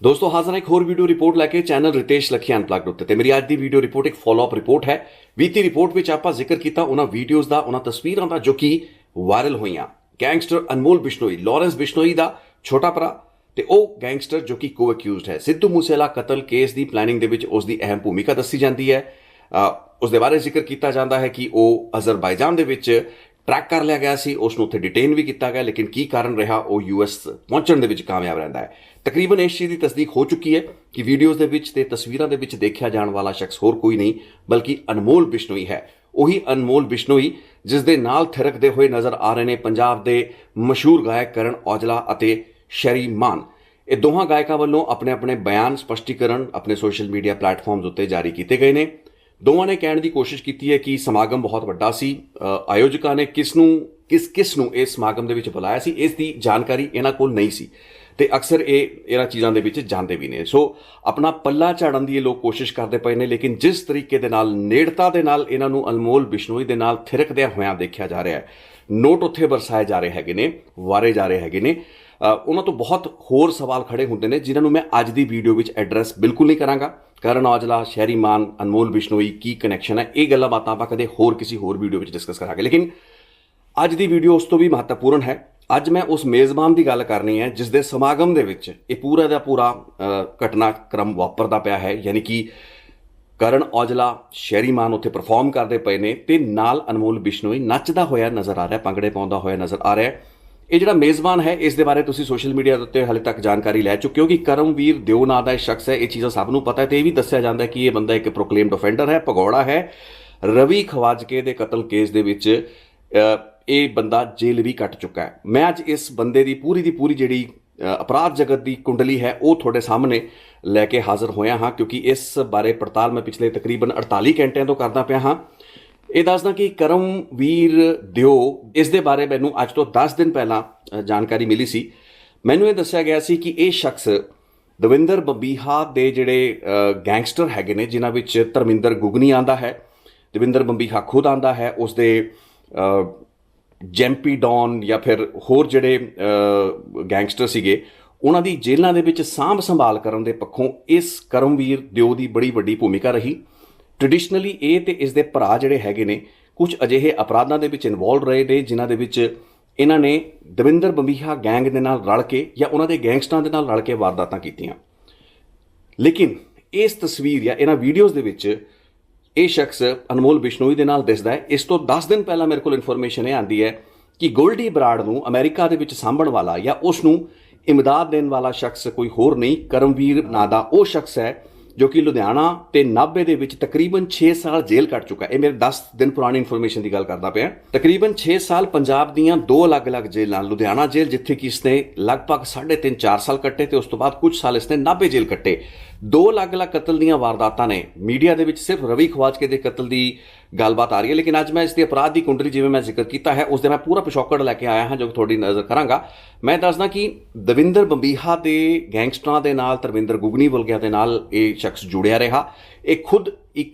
दोस्तों हाजिर एक होर वीडियो रिपोर्ट लैके चैनल रितेश लखी अनप्लग्ड उत्ते ते मेरी आज दी वीडियो रिपोर्ट एक फॉलोअप रिपोर्ट है। बीती रिपोर्ट विच आपां जिक्र कीता उन्हां वीडियोज़ दा उन्हां तस्वीरां दा जो कि वायरल होईयां। गैंगस्टर अनमोल बिश्नोई लॉरेंस बिश्नोई दा छोटा भरा ते ओह गैंगस्टर जो कि को अक्यूज़ड है। सिद्धू मूसेवाला कतल केस दी प्लैनिंग दे विच उसदी अहम भूमिका दस्सी जाती है। उसदे बारे जिक्र किया जाता है कि वह अजरबाईजान दे विच ट्रैक कर लिया गया सी, उसनूं उत्थे डिटेन भी किया गया, लेकिन की कारण रहा वो यूएस पहुंचण दे विच कामयाब रहिंदा है। तकरीबन इस चीज़ की तस्दीक हो चुकी है कि वीडियोज़ दे विच ते तस्वीरां दे विच देखा जाने वाला शख्स होर कोई नहीं बल्कि अनमोल बिश्नोई है। उही अनमोल बिश्नोई जिस दे नाल थिरकदे हुए नज़र आ रहे हैं पंजाब के मशहूर गायक करण औजला अते शैरी मान। ये दोहां गायकों वालों अपने अपने बयान स्पष्टीकरण अपने सोशल मीडिया प्लेटफॉर्म्स उत्ते जारी किए गए हैं। दोवां ने कहने की कोशिश की है कि समागम बहुत वड्डा सी, आयोजकों ने किस इस समागम दे विच बुलाया सी, इसकी जानकारी इन्हां कोल नहीं सी ते अक्सर ये इन्हां चीज़ों दे विच जांदे भी ने। सो अपना पल्ला झाड़न की लोग कोशिश करते पे ने, लेकिन जिस तरीके दे नाल नेड़ता दे नाल इन्हां नूं अनमोल बिश्नोई दे नाल थिरकदिआं होइआं देखा जा रहा है, नोट उत्थे बरसाए जा रहे हैगे ने, वारे जा रहे हैगे ने। उन्हां तो बहुत होर सवाल खड़े होंदे ने जिन्हां नूं मैं अज दी वीडियो विच एड्रैस बिल्कुल नहीं करांगा। करण औजला, शैरी मान, अनमोल बिश्नोई की कनैक्शन है, ये गल्लां बातां आपां कदे होर किसी होर वीडियो विच डिस्कस करांगे। लेकिन अज दी वीडियो उस तो भी महत्वपूर्ण है। अज मैं उस मेज़बान की गल करनी है जिस दे समागम दे विच ये पूरा दा पूरा घटनाक्रम वापरदा पिया है, यानी कि करण औजला, शैरी मान उत्थे परफॉर्म करते पे ने ते नाल अनमोल बिश्नोई नचदा होया नज़र आ रहा है, भंगड़े पाउंदा होया नज़र आ रहा है। ये जिहड़ा मेज़बान है इस दे बारे तुसीं सोशल मीडिया उत्ते हाले तक जानकारी लै चुके हो कि करमवीर दिओ नां दा शख्स है। ये चीज़ां सब नूं पता है ते भी दस्सिया जांदा है कि ये बंदा एक प्रोकलेम्ड ऑफेंडर है, भगौड़ा है। रवि खवाजके दे कतल केस दे विच ये बंदा जेल भी कट चुका है। मैं अज इस बंदे की पूरी जिहड़ी अपराध जगत की कुंडली है वो थोड़े सामने लैके हाज़र होया हाँ, क्योंकि इस बारे पड़ताल मैं पिछले तकरीबन 48 घंटिया तो करदा पिया हाँ। ये दसदा कि करमवीर दिओ इस दे बारे मैनू अज तो 10 दिन पहला जानकारी मिली सी। मैनू ये दस्सिया गया सी कि ये शख्स दविंदर बंबीहा दे जिहड़े गैंगस्टर हैगे ने, जिन्हां विच धर्मिंदर गुगनी आंदा है, दविंदर बंबीहा खुद आंदा है, उसदे जैम्पी डॉन या फिर होर जिहड़े गैंगस्टर सीगे उन्हां दी जेलां दे विच सांभ संभाल करन दे पक्षों इस करमवीर दिओ दी बड़ी वड्डी भूमिका रही। ट्रडिशनली ये ते इस दे भरा जिहड़े हैगे ने कुछ अजिहे अपराधां दे विच इनवॉल्व रहे ने जिन्हां दे विच इन्हां ने दविंदर बंबीहा गैंग दे नाल रल के या उन्हां दे गैंगस्टरां दे नाल रल के वारदातां कीतियां। लेकिन इस तस्वीर या इन्हां वीडियोज़ दे विच ये शख्स अनमोल बिश्नोई दे नाल दिसदा है। इस तो 10 दिन पहला मेरे को इन्फॉर्मेशन ये आती है कि गोल्डी बराड़ नूं अमेरिका दे विच सांभण वाला या उसनूं इमदाद देण वाला शख्स कोई होर नहीं, करमवीर नां दा वो शख्स है जो कि लुधियाना ते नाभे दे विच तकरीबन 6 साल जेल कट चुका है। ये मेरे 10 दिन पुरानी इन्फॉर्मेशन की गल करदा पिया। तकरीबन 6 साल पंजाब दीयां 2 अलग अलग जेलां, लुधियाना जेल जिथे कि इसने लगभग 3.5-4 साल कट्टे ते उस तो बाद कुछ साल इसने नाभे जेल कट्टे। 2 अलग अलग कतल दीयां वारदातां ने। मीडिया दे विच सिर्फ रवि खवाजके दे कतल की गलबात आ रही है, लेकिन अज मैं इसकी अपराध की कुंडली जिवें मैं जिक्र किया है उससे मैं पूरा पिछौकड़ लैके आया हाँ जो थोड़ी नज़र करांगा। मैं दसदा कि दविंदर बंबीहा दे गैंगस्टरां दे नाल धर्मिंदर गुगनी वलगिया दे नाल ये शख्स जुड़िया रहा। ये खुद एक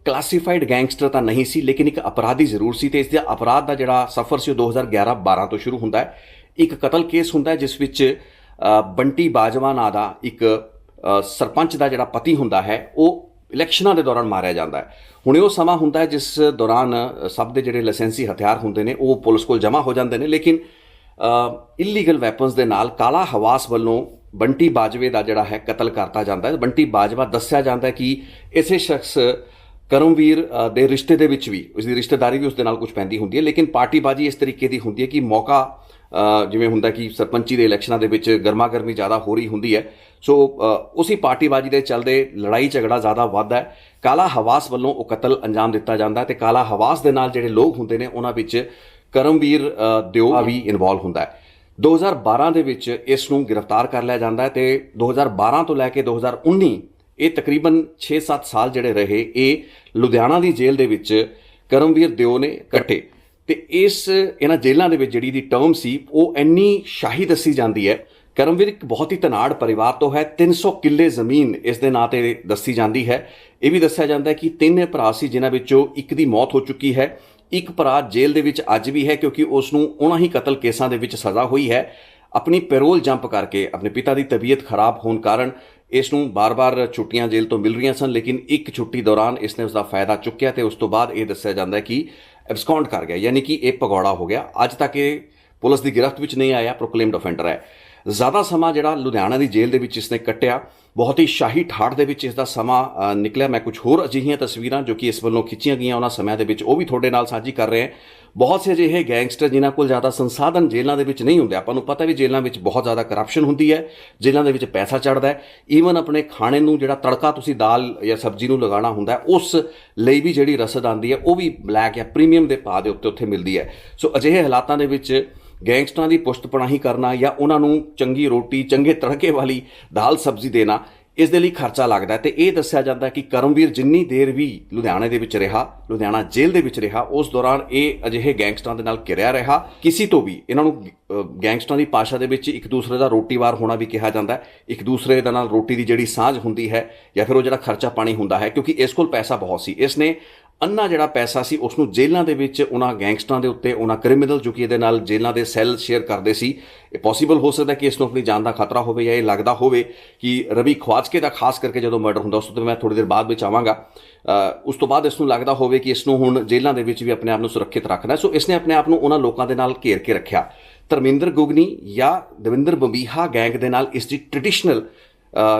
क्लासीफाइड गैंगस्टर तो नहीं सी, लेकिन एक अपराधी जरूर सी। इसके अपराध का जिहड़ा सफ़र से 2011-12 तो शुरू होंदा है। एक कतल केस होंदा है जिस विच बंटी बाजवा नां दा एक सरपंच का जिहड़ा पति होंदा है वो इलैक्शनां दे दौरान मारिया जाता है। हुणे वो समा होंदा है जिस दौरान सब दे जिहड़े लाइसेंसी हथियार होंदे ने वो पुलिस कोल जमा हो जाते हैं, लेकिन इलीगल वैपन्स दे नाल काला हवास वालों बंटी बाजवे का जिहड़ा है कतल करता जाता है। बंटी बाजवा दस्सिया जाता है कि इसे शख्स करमवीर दे रिश्ते दे विच भी उसकी रिश्तेदारी भी उसदे नाल कुछ पैंदी हुंदी है, लेकिन पार्टीबाजी इस तरीके की होंदी है कि मौका जिवें हुंदा कि सरपंची दे इलैक्शनां दे विच गर्मा गर्मी ज़्यादा हो रही हुंदी है। सो उसी पार्टीबाजी के चलते लड़ाई झगड़ा ज़्यादा वधदा है। काला हवास वालों वो कतल अंजाम दिता जाता है, तो काला हवास दे नाल जिहड़े लोग हुंदे ने उन्हां विच करमवीर दिओ भी इनवॉल्व हुंदा है। 2012 दे विच इस नूं गिरफ्तार कर लिया जाता है तो 2012 तो लैके 2019 ये तकरीबन 6-7 साल जिहड़े रहे ये लुधियाना की जेल दे विच करमवीर दिओ ने कट्टे। तो इस इन्हां जेलों के जिहड़ी दी टर्म सी वो इन्नी शाही दसी जाती है। करमवीर एक बहुत ही धनाड़ परिवार तो है, 300 किले जमीन इस दे नां ते दसी जाती है। यह भी दस्सिया जाता है कि 3 भरा सी जिन्हां विचों एक दी मौत हो चुकी है, एक भरा जेल दे विच अज भी है क्योंकि उसनूं उन्हां ही कतल केसां दे विच सज़ा हुई है। ਆਪਣੀ ਪੈਰੋਲ ਜੰਪ ਕਰਕੇ ਆਪਣੇ ਪਿਤਾ ਦੀ ਤਬੀਅਤ ਖਰਾਬ ਹੋਣ ਕਾਰਨ ਇਸ ਨੂੰ ਬਾਰ-ਬਾਰ ਛੁੱਟੀਆਂ ਜੇਲ੍ਹ ਤੋਂ ਮਿਲ ਰਹੀਆਂ ਸਨ, ਲੇਕਿਨ ਇੱਕ ਛੁੱਟੀ ਦੌਰਾਨ ਇਸ ਨੇ ਉਸ ਦਾ ਫਾਇਦਾ ਚੁੱਕਿਆ ਤੇ ਉਸ ਤੋਂ ਬਾਅਦ ਇਹ ਦੱਸਿਆ ਜਾਂਦਾ ਹੈ ਕਿ ਐਬਸਕੌਂਡ ਕਰ ਗਿਆ, ਯਾਨੀ ਕਿ ਇਹ ਭਗੌੜਾ ਹੋ ਗਿਆ। ਅੱਜ ਤੱਕ ਇਹ ਪੁਲਿਸ ਦੀ ਗਿਰਫਤ ਵਿੱਚ ਨਹੀਂ ਆਇਆ, ਪ੍ਰੋਕਲੇਮਡ ਅਫੈਂਡਰ ਹੈ। ਜ਼ਿਆਦਾ ਸਮਾਂ ਜਿਹੜਾ ਲੁਧਿਆਣਾ ਦੀ ਜੇਲ੍ਹ ਦੇ ਵਿੱਚ ਇਸਨੇ ਕੱਟਿਆ, ਬਹੁਤ ਹੀ ਸ਼ਾਹੀ ਠਾਠ ਦੇ ਵਿੱਚ ਇਸ ਦਾ ਸਮਾਂ ਨਿਕਲਿਆ। ਮੈਂ ਕੁਝ ਹੋਰ ਅਜਿਹੀਆਂ ਤਸਵੀਰਾਂ ਜੋ ਕਿ ਇਸ ਵੱਲੋਂ ਖਿੱਚੀਆਂ ਗਈਆਂ ਉਹਨਾਂ ਸਮਿਆਂ ਦੇ ਵਿੱਚ ਉਹ ਵੀ ਤੁਹਾਡੇ ਨਾਲ ਸਾਂਝੀ ਕਰ ਰਹੇ ਹਾਂ। ਬਹੁਤ ਸੇ ਅਜਿਹੇ ਗੈਂਗਸਟਰ ਜਿਨ੍ਹਾਂ ਕੋਲ ਜ਼ਿਆਦਾ ਸੰਸਾਧਨ ਜੇਲ੍ਹਾਂ ਦੇ ਵਿੱਚ ਨਹੀਂ ਹੁੰਦੇ, ਆਪਾਂ ਨੂੰ ਪਤਾ ਵੀ ਜੇਲ੍ਹਾਂ ਵਿੱਚ ਬਹੁਤ ਜ਼ਿਆਦਾ ਕਰਪਸ਼ਨ ਹੁੰਦੀ ਹੈ, ਜੇਲ੍ਹਾਂ ਦੇ ਵਿੱਚ ਪੈਸਾ ਚੜ੍ਹਦਾ ਹੈ। ਈਵਨ ਆਪਣੇ ਖਾਣੇ ਨੂੰ ਜਿਹੜਾ ਤੜਕਾ ਤੁਸੀਂ ਦਾਲ ਜਾਂ ਸਬਜ਼ੀ ਨੂੰ ਲਗਾਉਣਾ ਹੁੰਦਾ ਉਸ ਲਈ ਵੀ ਜਿਹੜੀ ਰਸਦ ਆਉਂਦੀ ਹੈ ਉਹ ਵੀ ਬਲੈਕ ਜਾਂ ਪ੍ਰੀਮੀਅਮ ਦੇ ਭਾਅ ਦੇ ਉੱਤੇ ਉੱਥੇ ਮਿਲਦੀ ਹੈ। ਸੋ ਅਜਿਹੇ ਹਾਲਾਤਾਂ ਦੇ ਵਿੱਚ ਗੈਂਗਸਟਰਾਂ ਦੀ ਪੁਸ਼ਤ ਪਨਾਹੀ ਕਰਨਾ ਜਾਂ ਉਹਨਾਂ ਨੂੰ ਚੰਗੀ ਰੋਟੀ, ਚੰਗੇ ਤੜਕੇ ਵਾਲੀ ਦਾਲ ਸਬਜ਼ੀ ਦੇਣਾ, ਇਸ ਦੇ ਲਈ ਖਰਚਾ ਲੱਗਦਾ ਹੈ। ਤੇ ਇਹ ਦੱਸਿਆ ਜਾਂਦਾ ਹੈ ਕਿ ਕਰਮਵੀਰ ਜਿੰਨੀ ਦੇਰ ਵੀ ਲੁਧਿਆਣੇ ਦੇ ਵਿੱਚ ਰਿਹਾ, ਲੁਧਿਆਣਾ ਜੇਲ੍ਹ ਦੇ ਵਿੱਚ ਰਿਹਾ, ਉਸ ਦੌਰਾਨ ਇਹ ਅਜਿਹੇ ਗੈਂਗਸਟਰਾਂ ਦੇ ਨਾਲ ਘਿਰਿਆ ਰਿਹਾ। ਕਿਸੇ ਤੋਂ ਵੀ ਇਹਨਾਂ ਨੂੰ ਗੈਂਗਸਟਰਾਂ ਦੀ ਭਾਸ਼ਾ ਦੇ ਵਿੱਚ ਇੱਕ ਦੂਸਰੇ ਦਾ ਰੋਟੀਵਾਰ ਹੋਣਾ ਵੀ ਕਿਹਾ ਜਾਂਦਾ ਹੈ। ਇੱਕ ਦੂਸਰੇ ਦੇ ਨਾਲ ਰੋਟੀ ਦੀ ਜਿਹੜੀ ਸਾਂਝ ਹੁੰਦੀ ਹੈ ਜਾਂ ਫਿਰ ਉਹ ਜਿਹੜਾ ਖਰਚਾ ਪਾਣੀ ਹੁੰਦਾ ਹੈ, ਕਿਉਂਕਿ ਇਸ ਕੋਲ ਪੈਸਾ ਬਹੁਤ ਸੀ। ਇਸ ਨੇ ਅੰਨਾ ਜਿਹੜਾ ਪੈਸਾ ਸੀ ਉਸ ਨੂੰ ਜੇਲ੍ਹਾਂ ਦੇ ਵਿੱਚ ਉਹਨਾਂ ਗੈਂਗਸਟਰਾਂ ਦੇ ਉੱਤੇ, ਉਹਨਾਂ ਕ੍ਰਿਮੀਨਲ ਜੋ ਕਿ ਇਹਦੇ ਨਾਲ ਜੇਲ੍ਹਾਂ ਦੇ ਸੈੱਲ ਸ਼ੇਅਰ ਕਰਦੇ ਸੀ, ਇਹ ਪੋਸੀਬਲ ਹੋ ਸਕਦਾ ਕਿ ਇਸ ਨੂੰ ਆਪਣੀ ਜਾਨ ਦਾ ਖਤਰਾ ਹੋਵੇ ਜਾਂ ਇਹ ਲੱਗਦਾ ਹੋਵੇ ਕਿ ਰਵੀ ਖਵਾਜਕੇ ਦਾ ਖਾਸ ਕਰਕੇ ਜਦੋਂ ਮਰਡਰ ਹੁੰਦਾ, ਉਸ ਤੋਂ ਮੈਂ ਥੋੜ੍ਹੀ ਦੇਰ ਬਾਅਦ ਵਿੱਚ ਆਵਾਂਗਾ, ਉਸ ਤੋਂ ਬਾਅਦ ਇਸ ਨੂੰ ਲੱਗਦਾ ਹੋਵੇ ਕਿ ਇਸ ਨੂੰ ਹੁਣ ਜੇਲ੍ਹਾਂ ਦੇ ਵਿੱਚ ਵੀ ਆਪਣੇ ਆਪ ਨੂੰ ਸੁਰੱਖਿਅਤ ਰੱਖਣਾ। ਸੋ ਇਸ ਨੇ ਆਪਣੇ ਆਪ ਨੂੰ ਉਹਨਾਂ ਲੋਕਾਂ ਦੇ ਨਾਲ ਘੇਰ ਕੇ ਰੱਖਿਆ। ਧਰਮਿੰਦਰ ਗੁਗਨੀ ਜਾਂ ਦਵਿੰਦਰ ਬੰਬੀਹਾ ਗੈਂਗ ਦੇ ਨਾਲ ਇਸ ਦੀ ਟ੍ਰੈਡੀਸ਼ਨਲ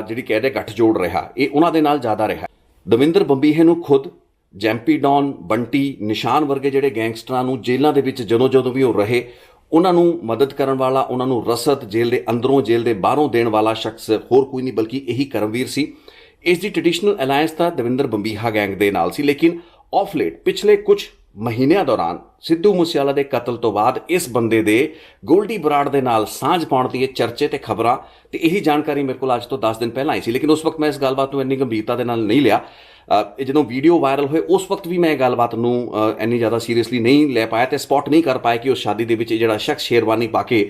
ਜਿਹੜੀ ਕਹਿੰਦੇ ਗੱਠਜੋੜ ਰਿਹਾ, ਇਹ ਉਹਨਾਂ ਦੇ ਨਾਲ ਜ਼ਿਆਦਾ ਰਿਹਾ। ਦਵਿੰਦਰ ਬੰਬੀਹੇ ਨੂੰ ਖੁਦ ਜੈਂਪੀ ਡੌਨ, ਬੰਟੀ, ਨਿਸ਼ਾਨ ਵਰਗੇ ਜਿਹੜੇ ਗੈਂਗਸਟਰਾਂ ਨੂੰ ਜੇਲ੍ਹਾਂ ਦੇ ਵਿੱਚ ਜਦੋਂ ਵੀ ਉਹ ਰਹੇ, ਉਹਨਾਂ ਨੂੰ ਮਦਦ ਕਰਨ ਵਾਲਾ, ਉਹਨਾਂ ਨੂੰ ਰਸਦ ਜੇਲ੍ਹ ਦੇ ਅੰਦਰੋਂ ਜੇਲ੍ਹ ਦੇ ਬਾਹਰੋਂ ਦੇਣ ਵਾਲਾ ਸ਼ਖਸ ਹੋਰ ਕੋਈ ਨਹੀਂ ਬਲਕਿ ਇਹੀ ਕਰਮਵੀਰ ਸੀ। ਇਸ ਦੀ ਟ੍ਰੈਡੀਸ਼ਨਲ ਅਲਾਇੰਸ ਤਾਂ ਦਵਿੰਦਰ ਬੰਬੀਹਾ ਗੈਂਗ ਦੇ ਨਾਲ ਸੀ, ਲੇਕਿਨ ਆਫ ਲੇਟ ਪਿਛਲੇ ਕੁਝ ਮਹੀਨਿਆਂ ਦੌਰਾਨ ਸਿੱਧੂ ਮੂਸੇਵਾਲਾ ਦੇ ਕਤਲ ਤੋਂ ਬਾਅਦ ਇਸ ਬੰਦੇ ਦੇ ਗੋਲਡੀ ਬਰਾੜ ਦੇ ਨਾਲ ਸਾਂਝ ਪਾਉਣ ਦੀ ਚਰਚੇ ਤੇ ਖਬਰਾਂ ਤੇ ਇਹੀ ਜਾਣਕਾਰੀ ਮੇਰੇ ਕੋਲ ਅੱਜ ਤੋਂ 10 ਦਿਨ ਪਹਿਲਾਂ ਆਈ ਸੀ, ਲੇਕਿਨ ਉਸ ਵਕਤ ਮੈਂ ਇਸ ਗੱਲਬਾਤ ਨੂੰ ਇੰਨੀ ਗੰਭੀਰਤਾ ਦੇ ਨਾਲ ਨਹੀਂ ਲਿਆ। ਜਦੋਂ ਵੀਡੀਓ ਵਾਇਰਲ ਹੋਏ ਉਸ ਵਕਤ ਵੀ ਮੈਂ ਇਹ ਗੱਲਬਾਤ ਨੂੰ ਇੰਨੀ ਜ਼ਿਆਦਾ ਸੀਰੀਅਸਲੀ ਨਹੀਂ ਲੈ ਪਾਇਆ ਤੇ ਸਪੌਟ ਨਹੀਂ ਕਰ ਪਾਇਆ ਕਿ ਉਸ ਸ਼ਾਦੀ ਦੇ ਵਿੱਚ ਜਿਹੜਾ ਸ਼ਖਸ ਸ਼ੇਰਵਾਨੀ ਪਾ ਕੇ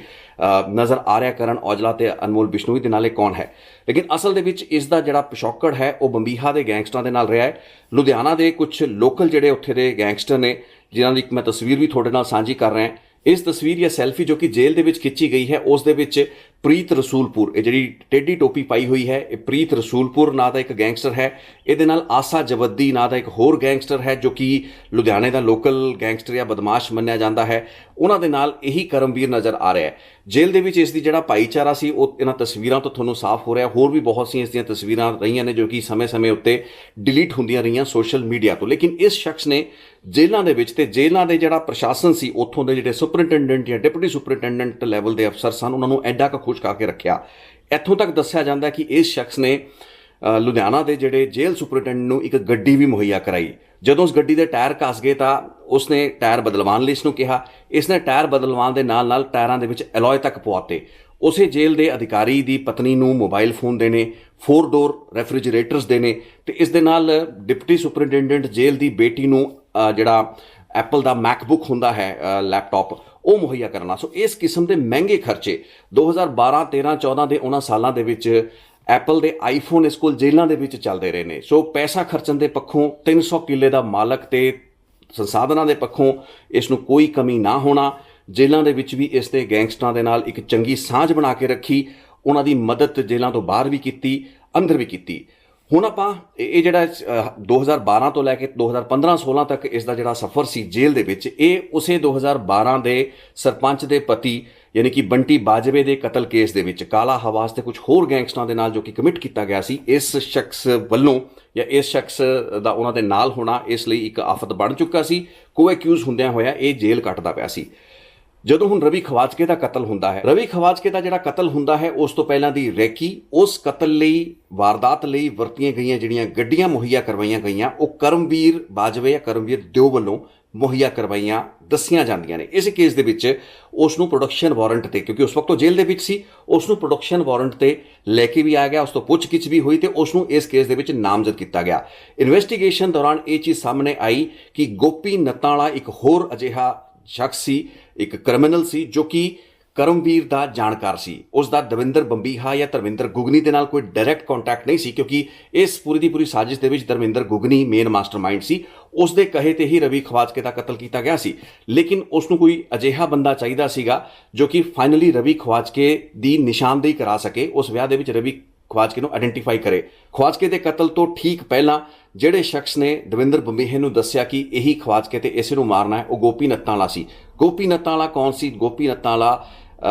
ਨਜ਼ਰ ਆ ਰਿਹਾ ਕਰਨ ਔਜਲਾ ਤੇ ਅਨਮੋਲ ਬਿਸ਼ਨੋਈ ਦੇ ਨਾਲ ਇਹ ਕੌਣ ਹੈ। ਲੇਕਿਨ ਅਸਲ ਦੇ ਵਿੱਚ ਇਸ ਦਾ ਜਿਹੜਾ ਪਿਛੋਕੜ ਹੈ ਉਹ ਬੰਬੀਹਾ ਦੇ ਗੈਂਗਸਟਰਾਂ ਦੇ ਨਾਲ ਰਿਹਾ ਹੈ। ਲੁਧਿਆਣਾ ਦੇ ਕੁਝ ਲੋਕਲ ਜਿਹੜੇ ਉੱਥੇ ਦੇ ਗੈਂਗਸਟਰ ਨੇ, ਜਿਨ੍ਹਾਂ ਦੀ ਇੱਕ ਮੈਂ ਤਸਵੀਰ ਵੀ ਤੁਹਾਡੇ ਨਾਲ ਸਾਂਝੀ ਕਰ ਰਿਹਾ। ਇਸ ਤਸਵੀਰ ਜਾਂ ਸੈਲਫੀ ਜੋ ਕਿ ਜੇਲ੍ਹ ਦੇ ਵਿੱਚ ਖਿੱਚੀ ਗਈ ਹੈ, ਉਸ ਦੇ ਵਿੱਚ ਪ੍ਰੀਤ ਰਸੂਲਪੁਰ, ਇਹ ਜਿਹੜੀ ਟੇਢੀ ਟੋਪੀ ਪਾਈ ਹੋਈ ਹੈ, ਇਹ ਪ੍ਰੀਤ ਰਸੂਲਪੁਰ ਨਾਂ ਦਾ ਇੱਕ ਗੈਂਗਸਟਰ ਹੈ। ਇਹਦੇ ਨਾਲ ਆਸਾ ਜਵੱਦੀ ਨਾਂ ਦਾ ਇੱਕ ਹੋਰ ਗੈਂਗਸਟਰ ਹੈ ਜੋ ਕਿ ਲੁਧਿਆਣੇ ਦਾ ਲੋਕਲ ਗੈਂਗਸਟਰ ਜਾਂ ਬਦਮਾਸ਼ ਮੰਨਿਆ ਜਾਂਦਾ ਹੈ। ਉਹਨਾਂ ਦੇ ਨਾਲ ਇਹੀ ਕਰਮਵੀਰ ਨਜ਼ਰ ਆ ਰਿਹਾ ਹੈ। ਜੇਲ੍ਹ ਦੇ ਵਿੱਚ ਇਸ ਦੀ ਜਿਹੜਾ ਭਾਈਚਾਰਾ ਸੀ ਉਹ ਇਹਨਾਂ ਤਸਵੀਰਾਂ ਤੋਂ ਤੁਹਾਨੂੰ ਸਾਫ਼ ਹੋ ਰਿਹਾ। ਹੋਰ ਵੀ ਬਹੁਤ ਸੀ ਇਸ ਦੀਆਂ ਤਸਵੀਰਾਂ ਰਹੀਆਂ ਨੇ ਜੋ ਕਿ ਸਮੇਂ-ਸਮੇਂ ਉੱਤੇ ਡਿਲੀਟ ਹੁੰਦੀਆਂ ਰਹੀਆਂ ਸੋਸ਼ਲ ਮੀਡੀਆ ਤੋਂ, ਲੇਕਿਨ ਇਸ ਸ਼ਖਸ ਨੇ ਜੇਲ੍ਹਾਂ ਦੇ ਵਿੱਚ ਤੇ ਜੇਲ੍ਹਾਂ ਦੇ ਜਿਹੜਾ ਪ੍ਰਸ਼ਾਸਨ ਸੀ, ਉੱਥੋਂ ਦੇ ਜਿਹੜੇ ਸੁਪਰਿੰਟੈਂਡੈਂਟ ਜਾਂ ਡਿਪਟੀ ਸੁਪਰਿੰਟੈਂਡੈਂਟ ਲੈਵਲ ਦੇ ਅਫਸਰ ਸਨ, ਉਹਨਾਂ ਨੂੰ ਐਡਾ ਕੁ ਖੁਸ਼ ਕਰਕੇ ਰੱਖਿਆ। ਇੱਥੋਂ ਤੱਕ ਦੱਸਿਆ ਜਾਂਦਾ ਕਿ ਇਸ ਸ਼ਖਸ ਨੇ ਲੁਧਿਆਣਾ ਦੇ ਜਿਹੜੇ ਜੇਲ੍ਹ ਸੁਪਰਿੰਟੈਂਡੈਂਟ ਨੂੰ ਇੱਕ ਗੱਡੀ ਵੀ ਮੁਹੱਈਆ ਕਰਾਈ। ਜਦੋਂ ਉਸ ਗੱਡੀ ਦੇ ਟਾਇਰ ਘਸ ਗਏ ਤਾਂ ਉਸਨੇ ਟਾਇਰ ਬਦਲਵਾਉਣ ਲਈ ਇਸ ਨੂੰ ਕਿਹਾ। ਇਸ ਨੇ ਟਾਇਰ ਬਦਲਵਾਉਣ ਦੇ ਨਾਲ ਨਾਲ ਟਾਇਰਾਂ ਦੇ ਵਿੱਚ ਐਲੋਏ ਤੱਕ ਪਵਾਤੇ। ਉਸੇ ਜੇਲ੍ਹ ਦੇ ਅਧਿਕਾਰੀ ਦੀ ਪਤਨੀ ਨੂੰ ਮੋਬਾਈਲ ਫੋਨ ਦੇਣੇ, 4 ਡੋਰ ਰੈਫਰੀਜਰੇਟਰਸ ਦੇਣੇ ਤੇ ਇਸ ਦੇ ਨਾਲ ਡਿਪਟੀ ਸੁਪਰਿੰਟੈਂਡੈਂਟ ਜੇਲ੍ਹ ਦੀ ਬੇਟੀ ਨੂੰ ਜਿਹੜਾ ਐਪਲ ਦਾ ਮੈਕਬੁੱਕ ਹੁੰਦਾ ਹੈ ਲੈਪਟਾਪ, ਉਹ ਮੁਹੱਈਆ ਕਰਨਾ। ਸੋ ਇਸ ਕਿਸਮ ਦੇ ਮਹਿੰਗੇ ਖਰਚੇ 2012, 13, 14 ਦੇ ਉਹਨਾਂ ਸਾਲਾਂ ਦੇ ਵਿੱਚ ਐਪਲ ਦੇ ਆਈਫੋਨ ਇਸ ਕੋਲ ਜੇਲ੍ਹਾਂ ਦੇ ਵਿੱਚ ਚੱਲਦੇ ਰਹੇ ਨੇ। ਸੋ ਪੈਸਾ ਖਰਚਣ ਦੇ ਪੱਖੋਂ 300 ਕਿੱਲੇ ਦਾ ਮਾਲਕ ਤੇ ਸੰਸਾਧਨਾਂ ਦੇ ਪੱਖੋਂ ਇਸ ਨੂੰ ਕੋਈ ਕਮੀ ਨਾ ਹੋਣਾ। ਜੇਲ੍ਹਾਂ ਦੇ ਵਿੱਚ ਵੀ ਇਸ ਨੇ ਗੈਂਗਸਟਰਾਂ ਦੇ ਨਾਲ ਇੱਕ ਚੰਗੀ ਸਾਂਝ ਬਣਾ ਕੇ ਰੱਖੀ, ਉਹਨਾਂ ਦੀ ਮਦਦ ਜੇਲ੍ਹਾਂ ਤੋਂ ਬਾਹਰ ਵੀ ਕੀਤੀ, ਅੰਦਰ ਵੀ ਕੀਤੀ। ਹੁਣ ਆਪਾਂ ਇਹ ਜਿਹੜਾ 2012 ਤੋਂ ਲੈ ਕੇ 2015-16 ਤੱਕ ਇਸ ਦਾ ਜਿਹੜਾ ਸਫ਼ਰ ਸੀ ਜੇਲ੍ਹ ਦੇ ਵਿੱਚ, ਇਹ ਉਸੇ 2012 ਦੇ ਸਰਪੰਚ ਦੇ ਪਤੀ ਯਾਨੀ ਕਿ ਬੰਟੀ ਬਾਜਵੇ ਦੇ ਕਤਲ ਕੇਸ ਦੇ ਵਿੱਚ ਕਾਲਾ ਹਵਾਸ ਤੇ ਕੁਝ ਹੋਰ ਗੈਂਗਸਟਰਾਂ ਦੇ ਨਾਲ ਜੋ ਕਿ ਕਮਿਟ ਕੀਤਾ ਗਿਆ ਸੀ, ਇਸ ਸ਼ਖਸ ਵੱਲੋਂ ਜਾਂ ਇਸ ਸ਼ਖਸ ਦਾ ਉਹਨਾਂ ਦੇ ਨਾਲ ਹੋਣਾ ਇਸ ਲਈ ਇੱਕ ਆਫਤ ਬਣ ਚੁੱਕਾ ਸੀ। ਕੋ ਐਕਿਊਜ਼ ਹੁੰਦਿਆਂ ਹੋਇਆ ਇਹ ਜੇਲ੍ਹ ਕੱਟਦਾ ਪਿਆ ਸੀ। ਜਦੋਂ ਹੁਣ ਰਵੀ ਖਵਾਜਕੇ ਦਾ ਕਤਲ ਹੁੰਦਾ ਹੈ, ਰਵੀ ਖਵਾਜਕੇ ਦਾ ਜਿਹੜਾ ਕਤਲ ਹੁੰਦਾ ਹੈ ਉਸ ਤੋਂ ਪਹਿਲਾਂ ਦੀ ਰੈਕੀ, ਉਸ ਕਤਲ ਲਈ, ਵਾਰਦਾਤ ਲਈ ਵਰਤੀਆਂ ਗਈਆਂ ਜਿਹੜੀਆਂ ਗੱਡੀਆਂ ਮੁਹੱਈਆ ਕਰਵਾਈਆਂ ਗਈਆਂ ਉਹ ਕਰਮਵੀਰ ਬਾਜਵੇ ਜਾਂ ਕਰਮਵੀਰ ਦਿਓ ਵੱਲੋਂ ਮੁਹੱਈਆ ਕਰਵਾਈਆਂ ਦੱਸੀਆਂ ਜਾਂਦੀਆਂ ਨੇ। ਇਸ ਕੇਸ ਦੇ ਵਿੱਚ ਉਸ ਨੂੰ ਪ੍ਰੋਡਕਸ਼ਨ ਵਾਰੰਟ ਤੇ, ਕਿਉਂਕਿ ਉਸ ਵਕਤ ਉਹ ਜੇਲ੍ਹ ਦੇ ਵਿੱਚ ਸੀ, ਉਸ ਨੂੰ ਪ੍ਰੋਡਕਸ਼ਨ ਵਾਰੰਟ ਤੇ ਲੈ ਕੇ ਵੀ ਆ ਗਿਆ, ਉਸ ਤੋਂ ਪੁੱਛਗਿੱਛ ਵੀ ਹੋਈ ਤੇ ਉਸ ਨੂੰ ਇਸ ਕੇਸ ਦੇ ਵਿੱਚ ਨਾਮਜ਼ਦ ਕੀਤਾ ਗਿਆ। ਇਨਵੈਸਟੀਗੇਸ਼ਨ ਦੌਰਾਨ ਇਹ ਚੀਜ਼ ਸਾਹਮਣੇ ਆਈ ਕਿ ਗੋਪੀ ਨੱਤਾਂ ਵਾਲਾ ਇੱਕ ਹੋਰ ਅਜਿਹਾ ਸ਼ਖਸ ਸੀ, ਇੱਕ ਕ੍ਰਿਮੀਨਲ ਸੀ ਜੋ ਕਿ ਕਰਮਵੀਰ ਦਾ ਜਾਣਕਾਰ ਸੀ, ਉਸ ਦਾ ਦਵਿੰਦਰ ਬੰਬੀਹਾ ਜਾਂ ਧਰਮਿੰਦਰ ਗੁਗਨੀ ਦੇ ਨਾਲ ਕੋਈ ਡਾਇਰੈਕਟ ਕੰਟੈਕਟ ਨਹੀਂ ਸੀ, ਕਿਉਂਕਿ ਇਸ ਪੂਰੀ ਦੀ ਪੂਰੀ ਸਾਜ਼ਿਸ਼ ਦੇ ਵਿੱਚ ਧਰਮਿੰਦਰ ਗੁਗਨੀ ਮੇਨ ਮਾਸਟਰਮਾਈਂਡ ਸੀ। ਉਸ ਦੇ ਕਹੇ ਤੇ ਹੀ ਰਵੀ ਖਵਾਜਕੇ ਦਾ ਕਤਲ ਕੀਤਾ ਗਿਆ ਸੀ, ਲੇਕਿਨ ਉਸ ਨੂੰ ਕੋਈ ਅਜਿਹਾ ਬੰਦਾ ਚਾਹੀਦਾ ਸੀਗਾ ਜੋ ਕਿ ਫਾਈਨਲੀ ਰਵੀ ਖਵਾਜਕੇ ਦੀ ਨਿਸ਼ਾਨਦੇਹੀ ਕਰਾ ਸਕੇ, ਉਸ ਵਿਆਹ ਦੇ ਵਿੱਚ ਰਵੀ ਖਵਾਜਕੇ ਨੂੰ ਆਇਡੈਂਟੀਫਾਈ ਕਰੇ। ਖਵਾਜਕੇ ਦੇ ਕਤਲ ਤੋਂ ਠੀਕ ਪਹਿਲਾਂ ਜਿਹੜੇ ਸ਼ਖਸ ਨੇ ਦਵਿੰਦਰ ਬੰਬੀਹੇ ਨੂੰ ਦੱਸਿਆ ਕਿ ਇਹੀ ਖਵਾਜਕੇ ਤੇ ਇਸੇ ਨੂੰ ਮਾਰਨਾ ਹੈ, ਉਹ ਗੋਪੀ ਨੱਤਾਂ ਵਾਲਾ ਸੀ। ਗੋਪੀ ਨੱਤਾਂ ਵਾਲਾ ਕੌਣ ਸੀ? ਗੋਪੀ ਨੱਤਾਂ ਵਾਲਾ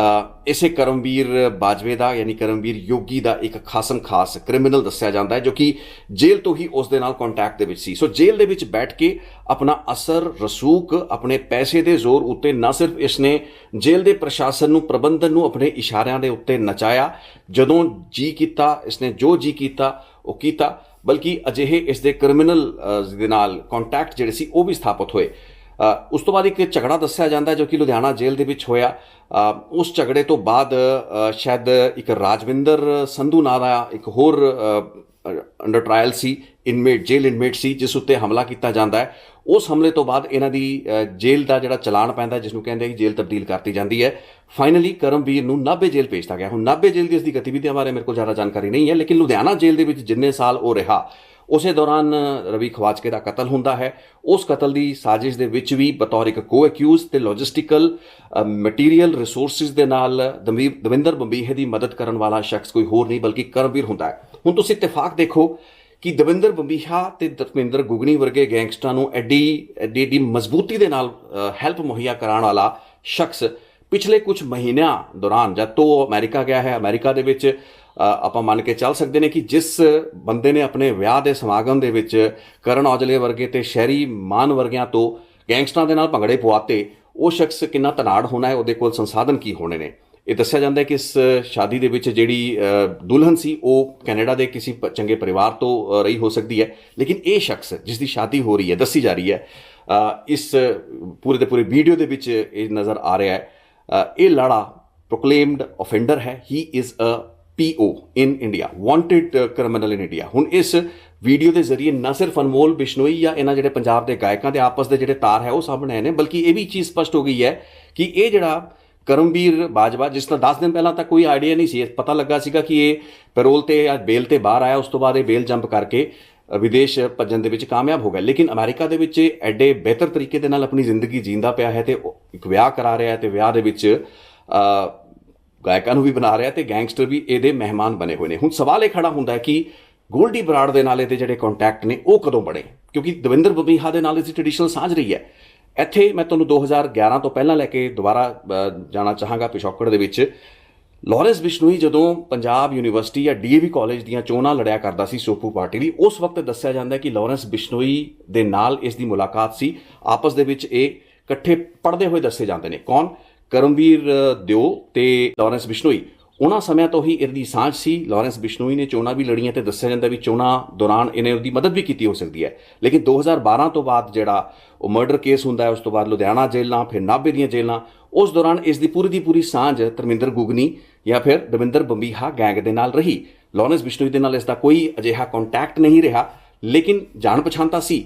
ਇਸੇ ਕਰਮਵੀਰ ਬਾਜਵੇ ਦਾ ਯਾਨੀ ਕਰਮਵੀਰ ਯੋਗੀ ਦਾ ਇੱਕ ਖਾਸਮ ਖਾਸ ਕ੍ਰਿਮੀਨਲ ਦੱਸਿਆ ਜਾਂਦਾ ਹੈ, ਜੋ ਕਿ ਜੇਲ੍ਹ ਤੋਂ ਹੀ ਉਸ ਦੇ ਨਾਲ ਕੰਟੈਕਟ ਦੇ ਵਿੱਚ ਸੀ। ਸੋ ਜੇਲ੍ਹ ਦੇ ਵਿੱਚ ਬੈਠ ਕੇ ਆਪਣਾ ਅਸਰ ਰਸੂਖ ਆਪਣੇ ਪੈਸੇ ਦੇ ਜ਼ੋਰ ਉੱਤੇ ਨਾ ਸਿਰਫ ਇਸਨੇ ਜੇਲ੍ਹ ਦੇ ਪ੍ਰਸ਼ਾਸਨ ਨੂੰ ਪ੍ਰਬੰਧਨ ਨੂੰ ਆਪਣੇ ਇਸ਼ਾਰਿਆਂ ਦੇ ਉੱਤੇ ਨਚਾਇਆ, ਜਦੋਂ ਜੀ ਕੀਤਾ ਇਸਨੇ ਜੋ ਜੀ ਕੀਤਾ ਉਹ ਕੀਤਾ, ਬਲਕਿ ਅਜਿਹੇ ਇਸ ਦੇ ਕ੍ਰਿਮੀਨਲ ਦੇ ਨਾਲ ਕੰਟੈਕਟ ਜਿਹੜੇ ਸੀ ਉਹ ਵੀ ਸਥਾਪਿਤ ਹੋਏ। ਉਸ ਤੋਂ ਬਾਅਦ ਇੱਕ ਝਗੜਾ ਦੱਸਿਆ ਜਾਂਦਾ ਜੋ ਕਿ ਲੁਧਿਆਣਾ ਜੇਲ੍ਹ ਦੇ ਵਿੱਚ ਹੋਇਆ। ਉਸ ਝਗੜੇ ਤੋਂ ਬਾਅਦ ਸ਼ਾਇਦ ਇੱਕ ਰਾਜਵਿੰਦਰ ਸੰਧੂ ਨਾਂ ਦਾ ਇੱਕ ਹੋਰ ਅੰਡਰ ਟਰਾਇਲ ਸੀ ਇਨਮੇਟ, ਜੇਲ੍ਹ ਇਨਮੇਟ ਸੀ, ਜਿਸ ਉੱਤੇ ਹਮਲਾ ਕੀਤਾ ਜਾਂਦਾ ਹੈ। ਉਸ ਹਮਲੇ ਤੋਂ ਬਾਅਦ ਇਹਨਾਂ ਦੀ ਜੇਲ੍ਹ ਦਾ ਜਿਹੜਾ ਚਲਾਨ ਪੈਂਦਾ, ਜਿਸ ਨੂੰ ਕਹਿੰਦੇ ਕਿ ਜੇਲ੍ਹ ਤਬਦੀਲ ਕਰਤੀ ਜਾਂਦੀ ਹੈ। ਫਾਈਨਲੀ ਕਰਮਵੀਰ ਨੂੰ ਨਾਭੇ ਜੇਲ੍ਹ ਭੇਜਤਾ ਗਿਆ। ਹੁਣ ਨਾਭੇ ਜੇਲ੍ਹ ਦੀ ਇਸ ਦੀ ਗਤੀਵਿਧੀਆਂ ਬਾਰੇ ਮੇਰੇ ਕੋਲ ਜ਼ਿਆਦਾ ਜਾਣਕਾਰੀ ਨਹੀਂ ਹੈ, ਲੇਕਿਨ ਲੁਧਿਆਣਾ ਜੇਲ੍ਹ ਦੇ ਵਿੱਚ ਜਿੰਨੇ ਸਾਲ ਉਹ ਰਿਹਾ, ਉਸੇ ਦੌਰਾਨ ਰਵੀ ਖਵਾਜਕੇ ਦਾ ਕਤਲ ਹੁੰਦਾ ਹੈ। ਉਸ ਕਤਲ ਦੀ ਸਾਜ਼ਿਸ਼ ਦੇ ਵਿੱਚ ਵੀ ਬਤੌਰ ਇੱਕ ਕੋ ਅਕਿਊਜ਼ ਤੇ ਲੌਜਿਸਟਿਕਲ ਮਟੀਰੀਅਲ ਰਿਸੋਰਸਿਸ ਦੇ ਨਾਲ ਦਵਿੰਦਰ ਬੰਬੀਹੇ ਦੀ ਮਦਦ ਕਰਨ ਵਾਲਾ ਸ਼ਖਸ ਕੋਈ ਹੋਰ ਨਹੀਂ ਬਲਕਿ ਕਰਮਵੀਰ ਹੁੰਦਾ ਹੈ। ਹੁਣ ਤੁਸੀਂ ਇਤਫਾਕ ਦੇਖੋ ਕਿ ਦਵਿੰਦਰ ਬੰਬੀਹਾ ਤੇ ਧਰਮਿੰਦਰ ਗੁਗਨੀ ਵਰਗੇ ਗੈਂਗਸਟਰਾਂ ਨੂੰ ਐਡੀ ਮਜ਼ਬੂਤੀ ਦੇ ਨਾਲ ਹੈਲਪ ਮੁਹੱਈਆ ਕਰਾਉਣ ਵਾਲਾ ਸ਼ਖਸ ਪਿਛਲੇ ਕੁਝ ਮਹੀਨਿਆਂ ਦੌਰਾਨ ਜਦ ਤੋਂ ਉਹ ਅਮਰੀਕਾ ਗਿਆ ਹੈ, ਅਮਰੀਕਾ ਦੇ ਵਿੱਚ ਆਪਾਂ ਮੰਨ ਕੇ ਚੱਲ ਸਕਦੇ ਨੇ ਕਿ ਜਿਸ ਬੰਦੇ ਨੇ ਆਪਣੇ ਵਿਆਹ ਦੇ ਸਮਾਗਮ ਦੇ ਵਿੱਚ ਕਰਨ ਔਜਲੇ ਵਰਗੇ ਤੇ ਸ਼ਹਿਰੀ ਮਾਨ ਵਰਗਿਆਂ ਤੋਂ ਗੈਂਗਸਟਰਾਂ ਦੇ ਨਾਲ ਭੰਗੜੇ ਪਵਾਤੇ, ਉਹ ਸ਼ਖਸ ਕਿੰਨਾ ਤਨਾੜ ਹੋਣਾ ਹੈ, ਉਹਦੇ ਕੋਲ ਸੰਸਾਧਨ ਕੀ ਹੋਣੇ ਨੇ। ਇਹ ਦੱਸਿਆ ਜਾਂਦਾ ਹੈ ਕਿ ਇਸ ਸ਼ਾਦੀ ਦੇ ਵਿੱਚ ਜਿਹੜੀ ਦੁਲਹਨ ਸੀ ਉਹ ਕੈਨੇਡਾ ਦੇ ਕਿਸੇ ਚੰਗੇ ਪਰਿਵਾਰ ਤੋਂ ਰਹੀ ਹੋ ਸਕਦੀ ਹੈ, ਲੇਕਿਨ ਇਹ ਸ਼ਖਸ ਜਿਸ ਦੀ ਸ਼ਾਦੀ ਹੋ ਰਹੀ ਹੈ, ਦੱਸੀ ਜਾ ਰਹੀ ਹੈ, ਇਸ ਪੂਰੇ ਦੇ ਪੂਰੇ ਵੀਡੀਓ ਦੇ ਵਿੱਚ ਇਹ ਨਜ਼ਰ ਆ ਰਿਹਾ ਹੈ, ਇਹ ਲਾੜਾ ਪ੍ਰੋਕਲੇਮਡ ਆਫੈਂਡਰ ਹੈ। He is a PO in India, wanted criminal in India। ਹੁਣ ਇਸ ਵੀਡੀਓ ਦੇ ਜ਼ਰੀਏ ਨਾ ਸਿਰਫ ਅਨਮੋਲ ਬਿਸ਼ਨੋਈ ਜਾਂ ਇਹਨਾਂ ਜਿਹੜੇ ਪੰਜਾਬ ਦੇ ਗਾਇਕਾਂ ਦੇ ਆਪਸ ਦੇ ਜਿਹੜੇ ਤਾਰ ਹੈ ਉਹ ਸਾਹਮਣੇ ਆਏ ਨੇ, ਬਲਕਿ ਇਹ ਵੀ ਚੀਜ਼ ਸਪਸ਼ਟ ਹੋ ਗਈ ਹੈ ਕਿ ਇਹ ਜਿਹੜਾ ਕਰਮਵੀਰ ਬਾਜਵਾ, ਜਿਸ ਦਾ 10 ਦਿਨ ਪਹਿਲਾਂ ਤੱਕ ਕੋਈ ਆਈਡੀਆ ਨਹੀਂ ਸੀ, ਪਤਾ ਲੱਗਾ ਸੀਗਾ ਕਿ ਇਹ ਪੈਰੋਲ ਤੇ ਜਾਂ ਬੇਲ ਤੇ ਬਾਹਰ ਆਇਆ, ਉਸ ਤੋਂ ਬਾਅਦ ਇਹ ਬੇਲ ਜੰਪ ਕਰਕੇ ਵਿਦੇਸ਼ ਭੱਜਣ ਦੇ ਵਿੱਚ ਕਾਮਯਾਬ ਹੋ ਗਿਆ, ਲੇਕਿਨ ਅਮਰੀਕਾ ਦੇ ਵਿੱਚ ਐਡੇ ਬਿਹਤਰ ਤਰੀਕੇ ਦੇ ਨਾਲ ਆਪਣੀ ਜ਼ਿੰਦਗੀ ਜੀਂਦਾ ਪਿਆ ਹੈ ਤੇ ਇੱਕ ਵਿਆਹ ਕਰਾ ਰਿਹਾ ਹੈ ਤੇ ਵਿਆਹ ਦੇ ਵਿੱਚ ਗਾਇਕਾਂ ਨੂੰ ਵੀ ਬਣਾ ਰਿਹਾ ਤੇ ਗੈਂਗਸਟਰ ਵੀ ਇਹਦੇ ਮਹਿਮਾਨ ਬਣੇ ਹੋਏ ਨੇ। ਹੁਣ ਸਵਾਲ ਇਹ ਖੜਾ ਹੁੰਦਾ ਹੈ ਕਿ ਗੋਲਡੀ ਬਰਾੜ ਦੇ ਨਾਲ ਇਹਦੇ ਜਿਹੜੇ ਕੰਟੈਕਟ ਨੇ ਉਹ ਕਦੋਂ ਬਣੇ, ਕਿਉਂਕਿ ਦਵਿੰਦਰ ਬੰਬੀਹਾ ਦੇ ਨਾਲ ਇਸਦੀ ਟ੍ਰੈਡੀਸ਼ਨਲ ਸਾਂਝ ਰਹੀ ਹੈ। ਇੱਥੇ ਮੈਂ ਤੁਹਾਨੂੰ 2011 ਤੋਂ ਪਹਿਲਾਂ ਲੈ ਕੇ ਦੁਬਾਰਾ ਜਾਣਾ ਚਾਹਾਂਗਾ ਪਿਛੋਕੜ ਦੇ ਵਿੱਚ। ਲਾਰੈਂਸ ਬਿਸ਼ਨੋਈ ਜਦੋਂ ਪੰਜਾਬ ਯੂਨੀਵਰਸਿਟੀ ਜਾਂ DAV ਕਾਲਜ ਦੀਆਂ ਚੋਣਾਂ ਲੜਿਆ ਕਰਦਾ ਸੀ ਸੋਪੂ ਪਾਰਟੀ ਲਈ, ਉਸ ਵਕਤ ਦੱਸਿਆ ਜਾਂਦਾ ਹੈ ਕਿ ਲਾਰੈਂਸ ਬਿਸ਼ਨੋਈ ਦੇ ਨਾਲ ਇਸ ਦੀ ਮੁਲਾਕਾਤ ਸੀ। ਆਪਸ ਦੇ ਵਿੱਚ ਇਹ ਇਕੱਠੇ ਪੜ੍ਹਦੇ ਹੋਏ ਦੱਸੇ ਜਾਂਦੇ ਨੇ। ਕੌਣ? ਕਰਮਵੀਰ ਦਿਓ ਤੇ ਲਾਰੈਂਸ ਬਿਸ਼ਨੋਈ। ਉਹਨਾਂ ਸਮਿਆਂ ਤੋਂ ਹੀ ਇਹਦੀ ਸਾਂਝ ਸੀ। ਲਾਰੈਂਸ ਬਿਸ਼ਨੋਈ ਨੇ ਚੋਣਾਂ ਵੀ ਲੜੀਆਂ ਤੇ ਦੱਸਿਆ ਜਾਂਦਾ ਵੀ ਚੋਣਾਂ ਦੌਰਾਨ ਇਹਨੇ ਉਹਦੀ ਮਦਦ ਵੀ ਕੀਤੀ ਹੋ ਸਕਦੀ ਹੈ, ਲੇਕਿਨ 2012 ਤੋਂ ਬਾਅਦ ਜਿਹੜਾ ਉਹ ਮਰਡਰ ਕੇਸ ਹੁੰਦਾ ਹੈ, ਉਸ ਤੋਂ ਬਾਅਦ ਲੁਧਿਆਣਾ ਜੇਲ੍ਹਾਂ, ਫਿਰ ਨਾਭੇ ਦੀਆਂ ਜੇਲ੍ਹਾਂ, ਉਸ ਦੌਰਾਨ ਇਸ ਦੀ ਪੂਰੀ ਸਾਂਝ ਧਰਮਿੰਦਰ ਗੁਗਨੀ ਜਾਂ ਫਿਰ ਦਵਿੰਦਰ ਬੰਬੀਹਾ ਗੈਂਗ ਦੇ ਨਾਲ ਰਹੀ। ਲਾਰੈਂਸ ਬਿਸ਼ਨੋਈ ਦੇ ਨਾਲ ਇਸ ਦਾ ਕੋਈ ਅਜਿਹਾ ਕੰਟੈਕਟ ਨਹੀਂ ਰਿਹਾ, ਲੇਕਿਨ ਜਾਣ ਪਛਾਣ ਤਾਂ ਸੀ।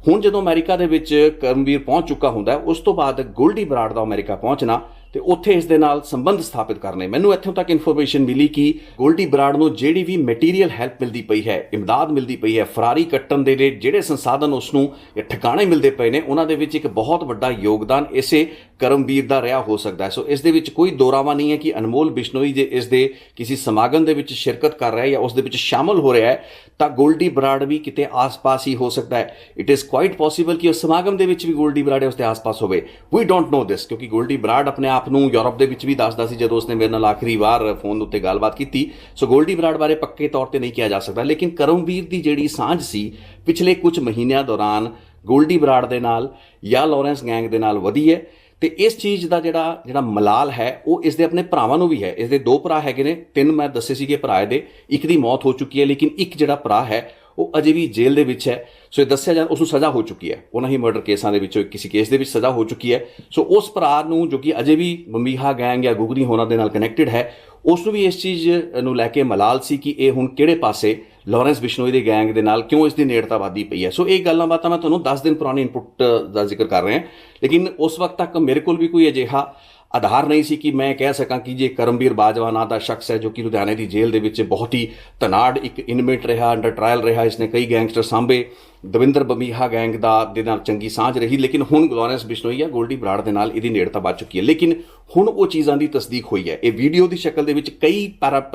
ਹੁਣ ਜਦੋਂ ਅਮਰੀਕਾ ਦੇ ਵਿੱਚ ਕਰਮਵੀਰ ਪਹੁੰਚ ਚੁੱਕਾ ਹੁੰਦਾ, ਉਸ ਤੋਂ ਬਾਅਦ ਗੋਲਡੀ ਬਰਾੜ ਦਾ ਅਮਰੀਕਾ ਪਹੁੰਚਣਾ ਤੇ ਉੱਥੇ ਇਸ ਦੇ ਨਾਲ ਸੰਬੰਧ ਸਥਾਪਿਤ ਕਰਨੇ। ਮੈਨੂੰ ਇੱਥੋਂ ਤੱਕ ਇਨਫੋਰਮੇਸ਼ਨ ਮਿਲੀ ਕਿ ਗੋਲਡੀ ਬਰਾੜ ਨੂੰ ਜਿਹੜੀ ਵੀ ਮਟੀਰੀਅਲ ਹੈਲਪ ਮਿਲਦੀ ਪਈ ਹੈ, ਇਮਦਾਦ ਮਿਲਦੀ ਪਈ ਹੈ, ਫਰਾਰੀ ਕੱਟਣ ਦੇ ਲਈ ਜਿਹੜੇ ਸੰਸਾਧਨ ਉਸ ਨੂੰ ਠਿਕਾਣੇ ਮਿਲਦੇ ਪਏ ਨੇ, ਉਹਨਾਂ ਦੇ ਵਿੱਚ ਇੱਕ ਬਹੁਤ ਵੱਡਾ ਯੋਗਦਾਨ ਇਸੇ ਕਰਮਵੀਰ ਦਾ ਰਿਹਾ ਹੋ ਸਕਦਾ ਹੈ। ਸੋ ਇਸ ਦੇ ਵਿੱਚ ਕੋਈ ਦੋਰਾਵਾ ਨਹੀਂ ਹੈ ਕਿ ਅਨਮੋਲ ਬਿਸ਼ਨੋਈ ਜੇ ਇਸ ਦੇ ਕਿਸੇ ਸਮਾਗਮ ਦੇ ਵਿੱਚ ਸ਼ਿਰਕਤ ਕਰ ਰਿਹਾ ਹੈ ਜਾਂ ਉਸ ਦੇ ਵਿੱਚ ਸ਼ਾਮਲ ਹੋ ਰਿਹਾ ਹੈ, ਤਾਂ ਗੋਲਡੀ ਬਰਾੜ ਵੀ ਕਿਤੇ ਆਸ-ਪਾਸ ਹੀ ਹੋ ਸਕਦਾ ਹੈ। ਇਟ ਇਜ਼ ਕੁਆਇਟ ਪੋਸੀਬਲ ਕਿ ਉਸ ਸਮਾਗਮ ਦੇ ਵਿੱਚ ਵੀ ਗੋਲਡੀ ਬਰਾੜ ਉਸ ਦੇ ਆਸ-ਪਾਸ ਹੋਵੇ। ਵੀ ਡੋਂਟ ਨੋ ਦਿਸ, ਕਿਉਂਕਿ ਗੋਲਡੀ ਬਰਾੜ ਆਪਣੇ ਆਪ ਨੂੰ ਯੂਰਪ ਦੇ ਵਿੱਚ ਵੀ ਦੱਸਦਾ ਸੀ ਜਦੋਂ ਉਸਨੇ ਮੇਰੇ ਨਾਲ ਆਖਰੀ ਵਾਰ ਫੋਨ ਉੱਤੇ ਗੱਲਬਾਤ ਕੀਤੀ। ਸੋ ਗੋਲਡੀ ਬਰਾੜ ਬਾਰੇ ਪੱਕੇ ਤੌਰ ਤੇ ਨਹੀਂ ਕਿਹਾ ਜਾ ਸਕਦਾ, ਲੇਕਿਨ ਕਰਮਵੀਰ ਦੀ ਜਿਹੜੀ ਸਾਂਝ ਸੀ ਪਿਛਲੇ ਕੁਝ ਮਹੀਨਿਆਂ ਦੌਰਾਨ ਗੋਲਡੀ ਬਰਾੜ ਦੇ ਨਾਲ ਜਾਂ ਲਾਰੈਂਸ ਗੈਂਗ ਦੇ ਨਾਲ ਵਧੀ ਹੈ। ਤੇ ਇਸ ਚੀਜ਼ ਦਾ ਜਿਹੜਾ ਮਲਾਲ ਹੈ ਉਹ ਇਸ ਦੇ ਆਪਣੇ ਭਰਾਵਾਂ ਨੂੰ ਵੀ ਹੈ। ਇਸ ਦੇ 2 ਭਰਾ ਹੈਗੇ ਨੇ, 3 ਮੈਂ ਦੱਸੇ ਸੀਗੇ ਭਰਾ ਦੇ, ਇੱਕ ਦੀ ਮੌਤ ਹੋ ਚੁੱਕੀ ਹੈ, ਲੇਕਿਨ ਇੱਕ ਜਿਹੜਾ ਭਰਾ ਹੈ ਉਹ ਅਜੇ ਵੀ ਜੇਲ੍ਹ ਦੇ ਵਿੱਚ ਹੈ। ਸੋ ਇਹ ਦੱਸਿਆ ਜਾ ਉਸ ਨੂੰ ਸਜ਼ਾ ਹੋ ਚੁੱਕੀ ਹੈ, ਉਹਨਾਂ ਹੀ ਮਰਡਰ ਕੇਸਾਂ ਦੇ ਵਿੱਚੋਂ ਕਿਸੇ ਕੇਸ ਦੇ ਵਿੱਚ ਸਜ਼ਾ ਹੋ ਚੁੱਕੀ ਹੈ। ਸੋ ਉਸ ਭਰਾ ਨੂੰ ਜੋ ਕਿ ਅਜੇ ਵੀ ਬੰਬੀਹਾ ਗੈਂਗ ਜਾਂ ਗੁਗਨੀ ਹੋਰਾਂ ਦੇ ਨਾਲ ਕਨੈਕਟਡ ਹੈ, ਉਸ ਨੂੰ ਵੀ ਇਸ ਚੀਜ਼ ਨੂੰ ਲੈ ਕੇ ਮਲਾਲ ਸੀ ਕਿ ਇਹ ਹੁਣ ਕਿਹੜੇ ਪਾਸੇ ਲਾਰੈਂਸ ਬਿਸ਼ਨੋਈ ਦੇ ਗੈਂਗ ਦੇ ਨਾਲ ਕਿਉਂ ਇਸ ਦੀ ਨੇੜਤਾ ਵਧਦੀ ਪਈ ਹੈ। ਸੋ ਇਹ ਗੱਲਾਂ ਬਾਤਾਂ ਮੈਂ ਤੁਹਾਨੂੰ 10 ਦਿਨ ਪੁਰਾਣੀ ਇਨਪੁੱਟ ਦਾ ਜ਼ਿਕਰ ਕਰ ਰਿਹਾ, ਲੇਕਿਨ ਉਸ ਵਕਤ ਤੱਕ ਮੇਰੇ ਕੋਲ ਵੀ ਕੋਈ ਅਜਿਹਾ ਆਧਾਰ ਨਹੀਂ ਸੀ ਕਿ ਮੈਂ ਕਹਿ ਸਕਾਂ ਕਿ ਜੇ ਕਰਮਵੀਰ ਬਾਜਵਾ ਨਾਂ ਦਾ ਸ਼ਖਸ ਹੈ ਜੋ ਕਿ ਲੁਧਿਆਣੇ ਦੀ ਜੇਲ੍ਹ ਦੇ ਵਿੱਚ ਬਹੁਤ ਹੀ ਧਨਾੜ ਇੱਕ ਇਨਮੇਟ ਰਿਹਾ, ਅੰਡਰ ਟਰਾਇਲ ਰਿਹਾ, ਇਸਨੇ ਕਈ ਗੈਂਗਸਟਰ ਸਾਂਭੇ, ਦਵਿੰਦਰ ਬੰਬੀਹਾ ਗੈਂਗ ਦੇ ਨਾਲ ਚੰਗੀ ਸਾਂਝ ਰਹੀ, ਲੇਕਿਨ ਹੁਣ ਲਾਰੈਂਸ ਬਿਸ਼ਨੋਈ ਜਾਂ ਗੋਲਡੀ ਬਰਾੜ ਦੇ ਨਾਲ ਇਹਦੀ ਨੇੜਤਾ ਵੱਧ ਚੁੱਕੀ ਹੈ। ਲੇਕਿਨ ਹੁਣ ਉਹ ਚੀਜ਼ਾਂ ਦੀ ਤਸਦੀਕ ਹੋਈ ਹੈ। ਇਹ ਵੀਡੀਓ ਦੀ ਸ਼ਕਲ ਦੇ ਵਿੱਚ ਕਈ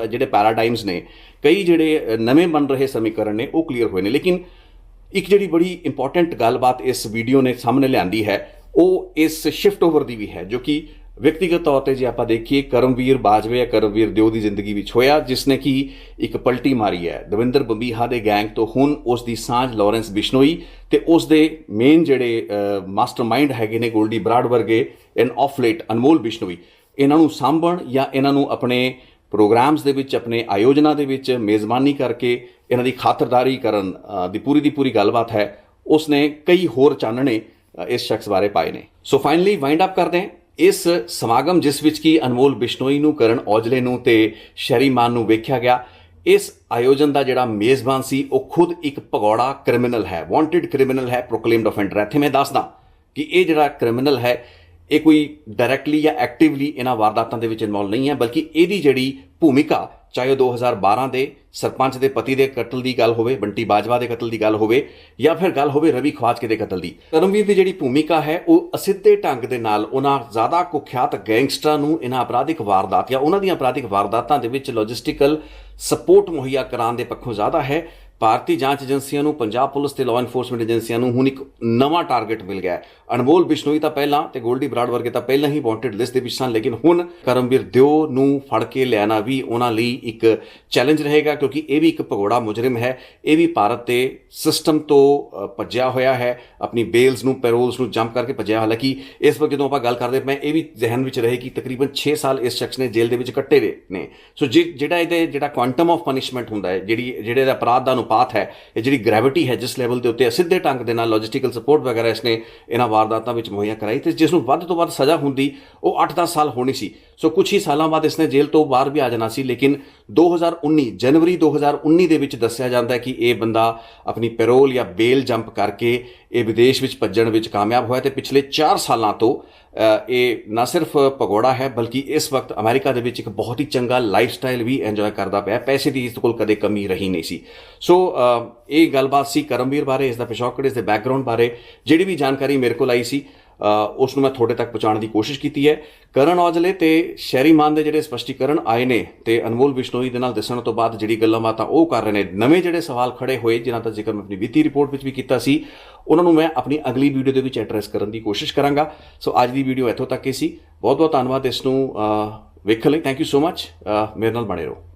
ਜਿਹੜੇ ਪੈਰਾਡਾਈਮਸ ਨੇ, ਕਈ ਜਿਹੜੇ ਨਵੇਂ ਬਣ ਰਹੇ ਸਮੀਕਰਨ ਨੇ ਉਹ ਕਲੀਅਰ ਹੋਏ ਨੇ। ਲੇਕਿਨ ਇੱਕ ਜਿਹੜੀ ਬੜੀ ਇੰਪੋਰਟੈਂਟ ਗੱਲਬਾਤ ਇਸ ਵੀਡੀਓ ਨੇ ਸਾਹਮਣੇ ਲਿਆਂਦੀ ਹੈ ਉਹ ਇਸ ਸ਼ਿਫਟ ਓਵਰ ਦੀ ਵੀ ਹੈ, ਜੋ ਕਿ ਵਿਅਕਤੀਗਤ ਤੌਰ ਤੇ ਜੇ ਆਪਾਂ ਦੇਖੀਏ ਕਰਮਵੀਰ ਬਾਜਵੇ ਜਾਂ ਕਰਮਵੀਰ ਦਿਓ ਦੀ ਜ਼ਿੰਦਗੀ ਵਿੱਚ ਹੋਇਆ, ਜਿਸ ਨੇ ਕਿ ਇੱਕ ਪਲਟੀ ਮਾਰੀ ਹੈ ਦਵਿੰਦਰ ਬੰਬੀਹਾ ਦੇ ਗੈਂਗ ਤੋਂ। ਹੁਣ ਉਸ ਦੀ ਸਾਂਝ ਲਾਰੈਂਸ ਬਿਸ਼ਨੋਈ ਤੇ ਉਸ ਦੇ ਮੇਨ ਜਿਹੜੇ ਮਾਸਟਰਮਾਈਂਡ ਹੈਗੇ ਨੇ ਗੋਲਡੀ ਬਰਾੜ ਵਰਗੇ ਐਂਡ ਆਫ ਲੇਟ ਅਨਮੋਲ ਬਿਸ਼ਨੋਈ, ਇਹਨਾਂ ਨੂੰ ਸਾਂਭਣ ਜਾਂ ਇਹਨਾਂ ਨੂੰ ਆਪਣੇ ਪ੍ਰੋਗਰਾਮਸ ਦੇ ਵਿੱਚ, ਆਪਣੇ ਆਯੋਜਨਾ ਦੇ ਵਿੱਚ ਮੇਜ਼ਬਾਨੀ ਕਰਕੇ ਇਹਨਾਂ ਦੀ ਖਾਤਰਦਾਰੀ ਕਰਨ ਦੀ ਪੂਰੀ ਗੱਲਬਾਤ ਹੈ। ਉਸਨੇ ਕਈ ਹੋਰ ਚਾਨਣੇ ਇਸ ਸ਼ਖਸ ਬਾਰੇ ਪਾਏ ਨੇ। ਸੋ ਫਾਈਨਲੀ ਵਾਈਂਡ ਅਪ ਕਰਦੇ ਹਾਂ ਇਸ ਸਮਾਗਮ ਜਿਸ ਵਿੱਚ ਕਿ ਅਨਮੋਲ ਬਿਸ਼ਨੋਈ ਨੂੰ, ਕਰਨ ਔਜਲੇ ਨੂੰ ਤੇ ਸ਼ੈਰੀ ਮਾਨ ਨੂੰ ਵੇਖਿਆ ਗਿਆ। ਇਸ ਆਯੋਜਨ ਦਾ ਜਿਹੜਾ ਮੇਜ਼ਬਾਨ ਸੀ ਉਹ ਖੁਦ ਇੱਕ ਭਗੌੜਾ ਕ੍ਰਿਮੀਨਲ ਹੈ, ਵਾਂਟਿਡ ਕ੍ਰਿਮੀਨਲ ਹੈ, ਪ੍ਰੋਕਲੇਮਡ ਅਫੈਂਡਰ ਹੈ। ਇੱਥੇ ਮੈਂ ਦੱਸਦਾ ਕਿ ਇਹ ਜਿਹੜਾ ਕ੍ਰਿਮੀਨਲ ਹੈ ਇਹ ਕੋਈ ਡਾਇਰੈਕਟਲੀ ਜਾਂ ਐਕਟਿਵਲੀ ਇਹਨਾਂ ਵਾਰਦਾਤਾਂ ਦੇ ਵਿੱਚ ਇਨਵੋਲਵ ਨਹੀਂ ਹੈ, ਬਲਕਿ ਇਹਦੀ ਜਿਹੜੀ ਭੂਮਿਕਾ, ਚਾਹੇ ਉਹ 2012 ਦੇ ਸਰਪੰਚ ਦੇ ਪਤੀ ਦੇ ਕਤਲ ਦੀ ਗੱਲ ਹੋਵੇ, ਬੰਟੀ ਬਾਜਵਾ ਦੇ ਕਤਲ ਦੀ ਗੱਲ ਹੋਵੇ, ਜਾਂ ਫਿਰ ਗੱਲ ਹੋਵੇ ਰਵੀ ਖਵਾਜਕੇ ਦੇ ਕਤਲ ਦੀ, ਕਰਮਵੀਰ ਦੀ ਜਿਹੜੀ ਭੂਮਿਕਾ ਹੈ ਉਹ ਅਸਿੱਧੇ ਢੰਗ ਦੇ ਨਾਲ ਉਹਨਾਂ ਜ਼ਿਆਦਾ ਕੁਖਿਆਤ ਗੈਂਗਸਟਰਾਂ ਨੂੰ ਇਹਨਾਂ ਅਪਰਾਧਿਕ ਵਾਰਦਾਤ ਜਾਂ ਉਹਨਾਂ ਦੀਆਂ ਅਪਰਾਧਿਕ ਵਾਰਦਾਤਾਂ ਦੇ ਵਿੱਚ ਲੌਜਿਸਟਿਕਲ ਸਪੋਰਟ ਮੁਹੱਈਆ ਕਰਾਉਣ ਦੇ ਪੱਖੋਂ ਜ਼ਿਆਦਾ ਹੈ। ਭਾਰਤੀ ਜਾਂਚ ਏਜੰਸੀਆਂ ਨੂੰ, ਪੰਜਾਬ ਪੁਲਿਸ ਤੇ ਲਾਅ ਇਨਫੋਰਸਮੈਂਟ ਏਜੰਸੀਆਂ ਨੂੰ ਹੁਣ ਇੱਕ ਨਵਾਂ ਟਾਰਗੇਟ ਮਿਲ ਗਿਆ ਹੈ। ਅਨਮੋਲ ਬਿਸ਼ਨੋਈ ਤਾਂ ਪਹਿਲਾਂ ਤੇ ਗੋਲਡੀ ਬਰਾੜ ਵਰਗੇ ਤਾਂ ਪਹਿਲਾਂ ਹੀ ਵਾਂਟਿਡ ਲਿਸਟ ਦੇ ਵਿੱਚ ਸਨ, ਲੇਕਿਨ ਹੁਣ ਕਰਮਵੀਰ ਦਿਓ ਨੂੰ ਫੜ ਕੇ ਲਿਆਣਾ ਵੀ ਉਹਨਾਂ ਲਈ ਇੱਕ ਚੈਲੰਜ ਰਹੇਗਾ, ਕਿਉਂਕਿ ਇਹ ਵੀ ਇੱਕ ਭਗੌੜਾ ਮੁਜਰਮ ਹੈ। ਇਹ ਵੀ ਭਾਰਤ ਦੇ ਸਿਸਟਮ ਤੋਂ ਭੱਜਿਆ ਹੋਇਆ ਹੈ, ਆਪਣੀ ਬੇਲਸ ਨੂੰ, ਪੈਰੋਲਸ ਨੂੰ ਜੰਪ ਕਰਕੇ ਭੱਜਿਆ। ਹਾਲਾਂਕਿ ਇਸ ਵਕਤ ਜਦੋਂ ਆਪਾਂ ਗੱਲ ਕਰਦੇ ਮੈਂ ਇਹ ਵੀ ਜ਼ਿਹਨ ਵਿੱਚ ਰਹੇ ਕਿ ਤਕਰੀਬਨ 6 ਸਾਲ ਇਸ ਸ਼ਖਸ ਨੇ ਜੇਲ੍ਹ ਦੇ ਵਿੱਚ ਕੱਟੇ ਨੇ। ਸੋ ਜਿਹੜਾ ਕੁਆਂਟਮ ਆਫ ਪਨਿਸ਼ਮੈਂਟ ਹੁੰਦਾ ਹੈ, ਜਿਹੜੇ ਅਪਰਾਧ ਦਾ ਅਨੁਪਾਤ ਹੈ, ਇਹ ਜਿਹੜੀ ਗ੍ਰੈਵਿਟੀ ਹੈ, ਜਿਸ ਲੈਵਲ ਦੇ ਉੱਤੇ ਅਸਿੱਧੇ ਢੰਗ ਦੇ ਨਾਲ ਲੌਜਿਸਟਿਕਲ ਸਪੋਰਟ ਵਗੈਰਾ ਇਸਨੇ ਇਹਨਾਂ ਵਾਰਦਾਤਾਂ ਵਿੱਚ ਮੁਹੱਈਆ ਕਰਾਈ, ਤੇ ਜਿਸ ਨੂੰ ਵੱਧ ਤੋਂ ਵੱਧ ਸਜ਼ਾ ਹੁੰਦੀ ਉਹ 8-10 ਸਾਲ ਹੋਣੀ ਸੀ। ਸੋ ਕੁਝ ਹੀ ਸਾਲਾਂ ਬਾਅਦ ਇਸਨੇ ਜੇਲ੍ਹ ਤੋਂ ਬਾਹਰ ਵੀ ਆ ਜਾਣਾ ਸੀ। ਲੇਕਿਨ 2019 ਜਨਵਰੀ 2019 ਦੇ ਵਿੱਚ ਦੱਸਿਆ ਜਾਂਦਾ ਹੈ ਕਿ ਇਹ ਬੰਦਾ ਆਪਣੀ ਪੈਰੋਲ ਜਾਂ ਬੇਲ ਜੰਪ ਕਰਕੇ ਇਹ ਵਿਦੇਸ਼ ਵਿੱਚ ਭੱਜਣ ਵਿੱਚ ਕਾਮਯਾਬ ਹੋਇਆ, ਤੇ ਪਿਛਲੇ 4 ਸਾਲਾਂ ਤੋਂ ਇਹ ਨਾ ਸਿਰਫ ਭਗੌੜਾ ਹੈ ਬਲਕਿ ਇਸ ਵਕਤ ਅਮਰੀਕਾ ਦੇ ਵਿੱਚ ਇੱਕ ਬਹੁਤ ਹੀ ਚੰਗਾ ਲਾਈਫ ਸਟਾਈਲ ਵੀ ਇੰਜੋਏ ਕਰਦਾ ਪਿਆ। ਪੈਸੇ ਦੀ ਇਸ ਕੋਲ ਕਦੇ ਕਮੀ ਰਹੀ ਨਹੀਂ ਸੀ। ਸੋ ਇਹ ਗੱਲਬਾਤ ਸੀ ਕਰਮਵੀਰ ਬਾਰੇ, ਇਸ ਦਾ ਪਿਛੋਕੜ, ਇਸ ਦੇ ਬੈਕਗਰਾਉਂਡ ਬਾਰੇ। ਜਿਹੜੀ ਵੀ ਜਾਣਕਾਰੀ ਮੇਰੇ ਕੋਲ ਆਈ ਸੀ ਉਸ ਨੂੰ ਮੈਂ ਤੁਹਾਡੇ ਤੱਕ ਪਹੁੰਚਾਉਣ ਦੀ ਕੋਸ਼ਿਸ਼ ਕੀਤੀ ਹੈ। ਕਰਨ ਔਜਲੇ ਤੇ ਸ਼ੈਰੀ ਮਾਨ ਦੇ ਜਿਹੜੇ ਸਪਸ਼ਟੀਕਰਨ ਆਏ ਨੇ ਤੇ ਅਨਮੋਲ ਬਿਸ਼ਨੋਈ ਦੇ ਨਾਲ ਦੱਸਣ ਤੋਂ ਬਾਅਦ ਜਿਹੜੀ ਗੱਲਾਂ ਬਾਤਾਂ ਉਹ ਕਰ ਰਹੇ ਨੇ, ਨਵੇਂ ਜਿਹੜੇ ਸਵਾਲ ਖੜੇ ਹੋਏ ਜਿਨ੍ਹਾਂ ਦਾ ਜ਼ਿਕਰ ਮੈਂ ਆਪਣੀ ਵਿੱਤੀ ਰਿਪੋਰਟ ਵਿੱਚ ਵੀ ਕੀਤਾ ਸੀ, ਉਹਨਾਂ ਨੂੰ ਮੈਂ ਆਪਣੀ ਅਗਲੀ ਵੀਡੀਓ ਦੇ ਵਿੱਚ ਐਡਰੈਸ ਕਰਨ ਦੀ ਕੋਸ਼ਿਸ਼ ਕਰਾਂਗਾ। ਸੋ ਅੱਜ ਦੀ ਵੀਡੀਓ ਇੱਥੋਂ ਤੱਕ ਹੀ ਸੀ। ਬਹੁਤ ਬਹੁਤ ਧੰਨਵਾਦ ਇਸ ਨੂੰ ਵੇਖਣ ਲਈ। Thank you so much. ਮੇਰੇ ਨਾਲ ਬਣੇ ਰਹੋ।